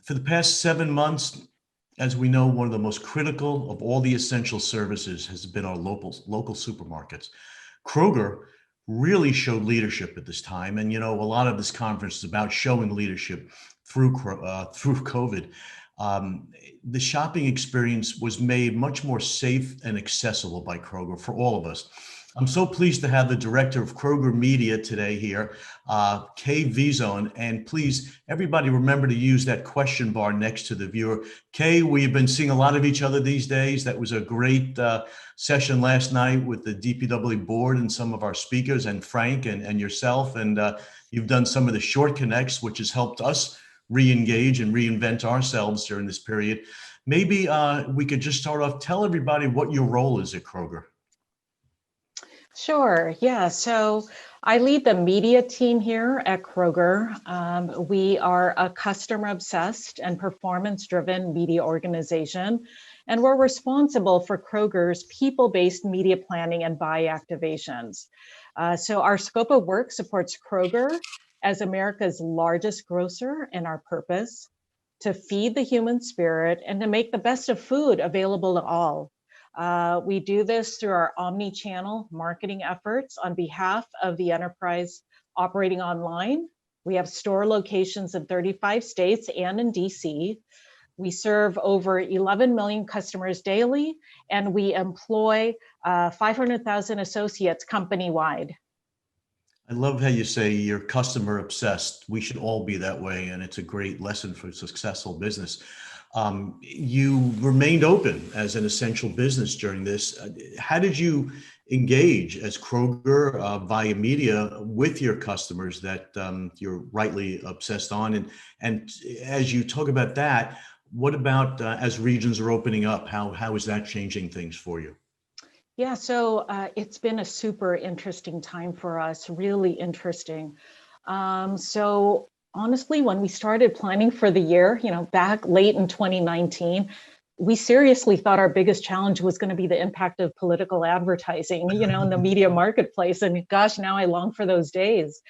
For the past 7 months, as we know, one of the most critical of all the essential services has been our local supermarkets. Kroger really showed leadership at this time, and a lot of this conference is about showing leadership through COVID. Um, the shopping experience was made much more safe and accessible by Kroger for all of us. I'm so pleased to have the director of Kroger Media today here, Kay Vizon. And please, everybody remember to use that question bar next to the viewer. Kay, we've been seeing a lot of each other these days. That was a great session last night with the DPW board and some of our speakers and Frank and yourself. And you've done some of the short connects, which has helped us re-engage and reinvent ourselves during this period. Maybe we could just start off, tell everybody what your role is at Kroger. Sure. Yeah. So I lead the media team here at Kroger. We are a customer obsessed and performance driven media organization, and we're responsible for Kroger's people-based media planning and buy activations. So our scope of work supports Kroger as America's largest grocer, and our purpose to feed the human spirit and to make the best of food available to all. We do this through our omni-channel marketing efforts on behalf of the enterprise operating online. We have store locations in 35 states and in DC. We serve over 11 million customers daily, and we employ 500,000 associates company-wide. I love how you say you're customer obsessed. We should all be that way, and it's a great lesson for successful business. You remained open as an essential business during this. How did you engage as Kroger via media with your customers that you're rightly obsessed on? And as you talk about that, what about as regions are opening up? How is that changing things for you? Yeah, so it's been a super interesting time for us, really interesting. So honestly, when we started planning for the year, back late in 2019, we seriously thought our biggest challenge was going to be the impact of political advertising, in the media marketplace. And gosh, now I long for those days.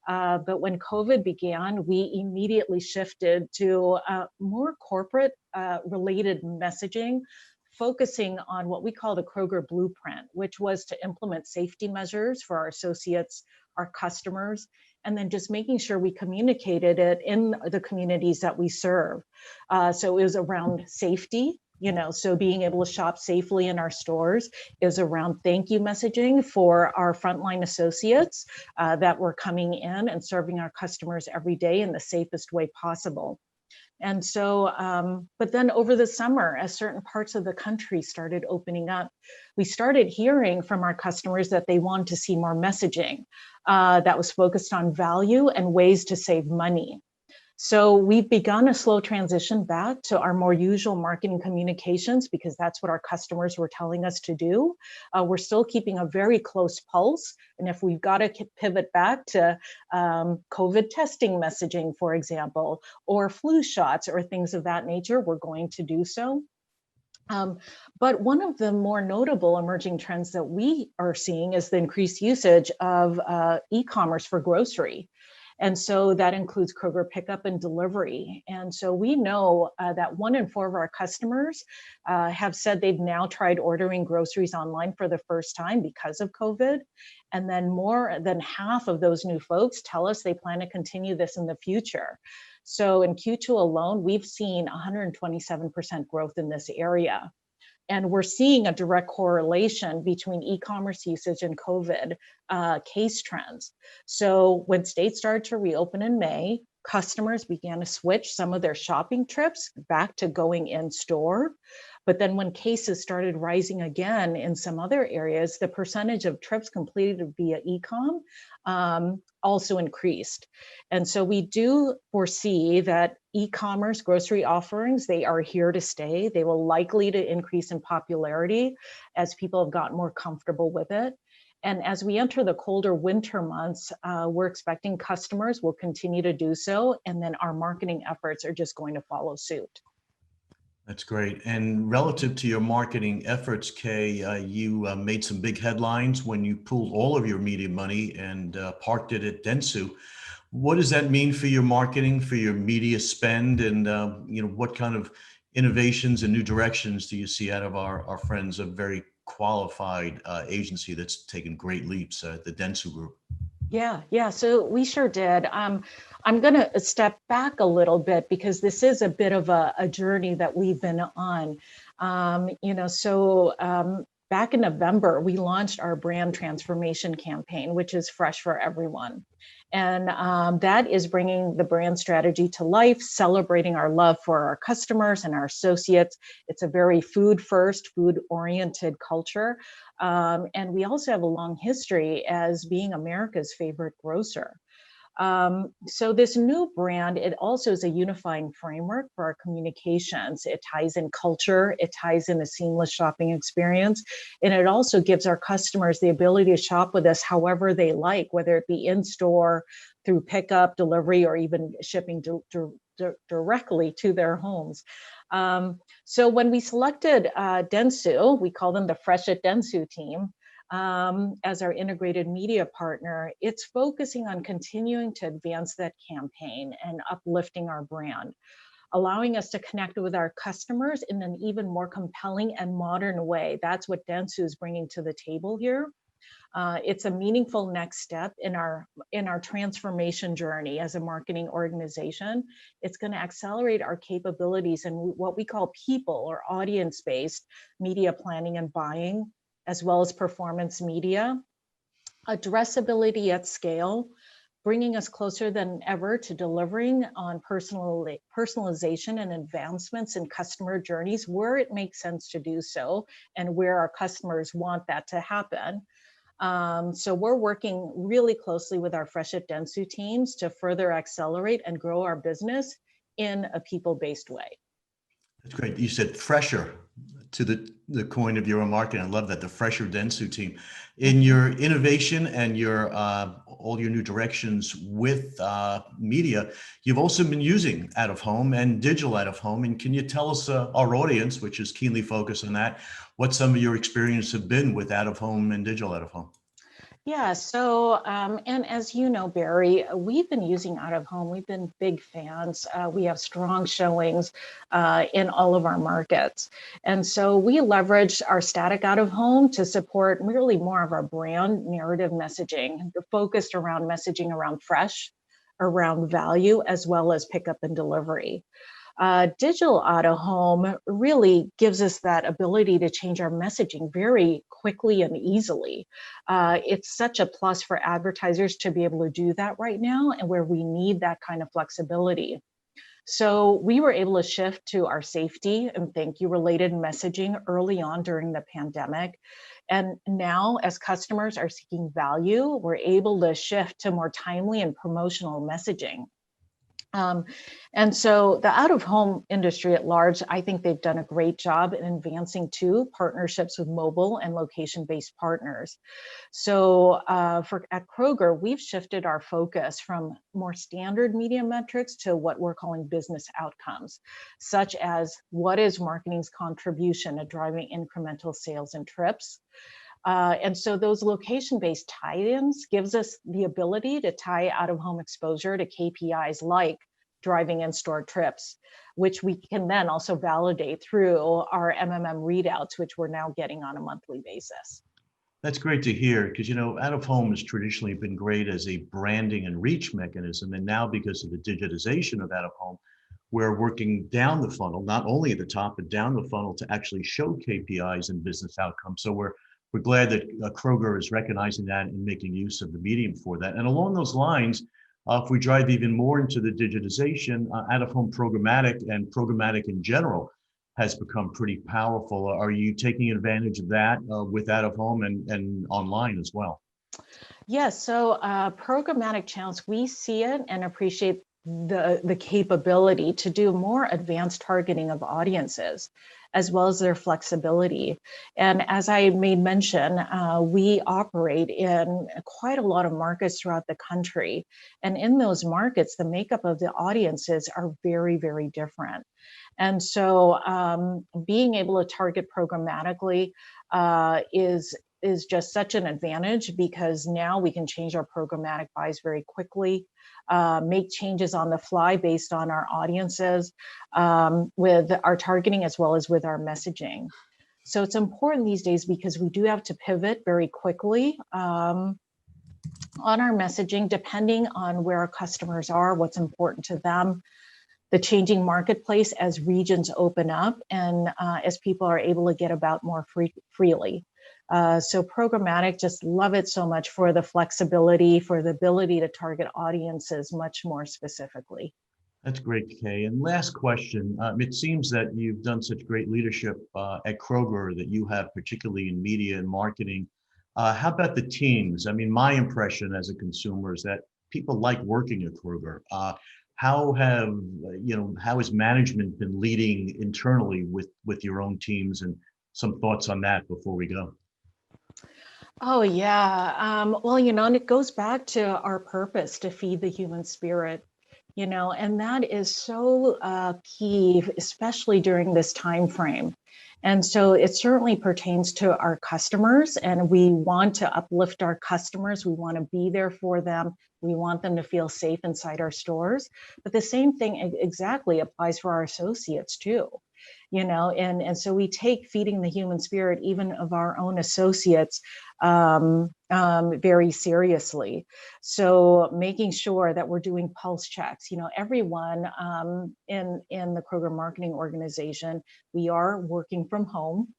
But when COVID began, we immediately shifted to more corporate related messaging, focusing on what we call the Kroger Blueprint, which was to implement safety measures for our associates, our customers, and then just making sure we communicated it in the communities that we serve. So it was around safety, so being able to shop safely in our stores, is around thank you messaging for our frontline associates that were coming in and serving our customers every day in the safest way possible. And so, but then over the summer, as certain parts of the country started opening up, we started hearing from our customers that they wanted to see more messaging that was focused on value and ways to save money. So we've begun a slow transition back to our more usual marketing communications because that's what our customers were telling us to do. We're still keeping a very close pulse. And if we've got to pivot back to COVID testing messaging, for example, or flu shots or things of that nature, we're going to do so. But one of the more notable emerging trends that we are seeing is the increased usage of e-commerce for grocery. And so that includes Kroger pickup and delivery. And so we know that 1 in 4 of our customers have said they've now tried ordering groceries online for the first time because of COVID. And then more than half of those new folks tell us they plan to continue this in the future. So in Q2 alone, we've seen 127% growth in this area. And we're seeing a direct correlation between e-commerce usage and COVID case trends. So when states started to reopen in May, customers began to switch some of their shopping trips back to going in store. But then when cases started rising again in some other areas, the percentage of trips completed via e-com also increased. And so we do foresee that e-commerce grocery offerings, they are here to stay. They will likely to increase in popularity as people have gotten more comfortable with it. And as we enter the colder winter months, we're expecting customers will continue to do so. And then our marketing efforts are just going to follow suit. That's great. And relative to your marketing efforts, Kay, you made some big headlines when you pooled all of your media money and parked it at Dentsu. What does that mean for your marketing, for your media spend, and what kind of innovations and new directions do you see out of our friends, a very qualified agency that's taken great leaps, the Dentsu Group? Yeah, yeah. So we sure did. I'm going to step back a little bit because this is a bit of a journey that we've been on. Back in November, we launched our brand transformation campaign, which is Fresh for Everyone. And that is bringing the brand strategy to life, celebrating our love for our customers and our associates. It's a very food first, food oriented culture. And we also have a long history as being America's favorite grocer. So this new brand, it also is a unifying framework for our communications. It ties in culture, it ties in a seamless shopping experience, and it also gives our customers the ability to shop with us however they like, whether it be in store, through pickup, delivery, or even shipping directly to their homes. So when we selected Dentsu, we call them the Fresh at Dentsu team, as our integrated media partner, it's focusing on continuing to advance that campaign and uplifting our brand, allowing us to connect with our customers in an even more compelling and modern way. That's what Dentsu is bringing to the table here. It's a meaningful next step in our transformation journey as a marketing organization. It's going to accelerate our capabilities in what we call people or audience-based media planning and buying, as well as performance media, addressability at scale, bringing us closer than ever to delivering on personalization and advancements in customer journeys where it makes sense to do so and where our customers want that to happen. So we're working really closely with our Fresh at Dentsu teams to further accelerate and grow our business in a people-based way. That's great. You said fresher to the coin of your own marketing. I love that, the fresher Dentsu team. In your innovation and your all your new directions with media, you've also been using out of home and digital out of home. And can you tell us, our audience, which is keenly focused on that, what some of your experience have been with out of home and digital out of home? Yeah, so, and as you know, Barry, we've been using out of home. We've been big fans. We have strong showings in all of our markets. And so we leveraged our static out of home to support really more of our brand narrative messaging, focused around messaging around fresh, around value, as well as pickup and delivery. Digital out of home really gives us that ability to change our messaging very quickly and easily. It's such a plus for advertisers to be able to do that right now and where we need that kind of flexibility. So we were able to shift to our safety and thank you related messaging early on during the pandemic. And now, as customers are seeking value, we're able to shift to more timely and promotional messaging. Um, and so the out of home industry at large, I think they've done a great job in advancing to partnerships with mobile and location based partners. So at Kroger, we've shifted our focus from more standard media metrics to what we're calling business outcomes, such as what is marketing's contribution to driving incremental sales and trips. And so those location-based tie-ins gives us the ability to tie out-of-home exposure to KPIs like driving in-store trips, which we can then also validate through our MMM readouts, which we're now getting on a monthly basis. That's great to hear because, out of home has traditionally been great as a branding and reach mechanism. And now, because of the digitization of out of home, we're working down the funnel, not only at the top, but down the funnel to actually show KPIs and business outcomes. So we're glad that Kroger is recognizing that and making use of the medium for that. And along those lines, if we drive even more into the digitization, out of home programmatic and programmatic in general has become pretty powerful. Are you taking advantage of that with out of home and online as well? Yes, so programmatic channels, we see it and appreciate the capability to do more advanced targeting of audiences, as well as their flexibility. And as I made mention, we operate in quite a lot of markets throughout the country. And in those markets, the makeup of the audiences are very, very different. And so being able to target programmatically is is just such an advantage because now we can change our programmatic buys very quickly, make changes on the fly based on our audiences, with our targeting as well as with our messaging. So it's important these days because we do have to pivot very quickly on our messaging, depending on where our customers are, what's important to them, the changing marketplace as regions open up and as people are able to get about more freely. So programmatic, just love it so much for the flexibility, for the ability to target audiences much more specifically. That's great, Kay. And last question. It seems that you've done such great leadership at Kroger that you have, particularly in media and marketing. How about the teams? I mean, my impression as a consumer is that people like working at Kroger. How has management been leading internally with your own teams, and some thoughts on that before we go? Oh, yeah. Well, and it goes back to our purpose to feed the human spirit, and that is so key, especially during this time frame. And so it certainly pertains to our customers, and we want to uplift our customers. We want to be there for them. We want them to feel safe inside our stores. But the same thing exactly applies for our associates too. And so we take feeding the human spirit, even of our own associates, very seriously. So making sure that we're doing pulse checks, everyone in the Kroger marketing organization, we are working from home.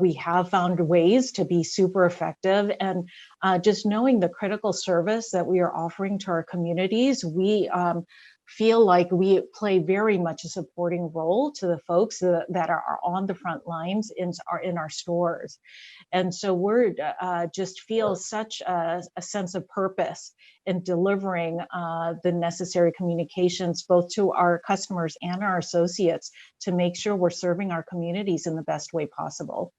We have found ways to be super effective, and just knowing the critical service that we are offering to our communities, we feel like we play very much a supporting role to the folks that are on the front lines in our stores. And so we're just feel such a sense of purpose in delivering the necessary communications both to our customers and our associates to make sure we're serving our communities in the best way possible.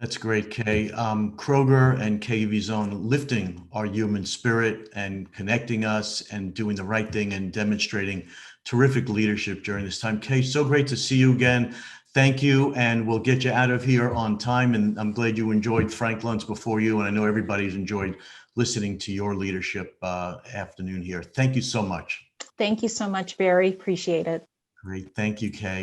That's great, Kay. Kroger and Kay Vizon lifting our human spirit and connecting us and doing the right thing and demonstrating terrific leadership during this time. Kay, so great to see you again. Thank you, and we'll get you out of here on time. And I'm glad you enjoyed Frank Luntz before you, and I know everybody's enjoyed listening to your leadership afternoon here. Thank you so much. Thank you so much, Barry. Appreciate it. Great. Thank you, Kay.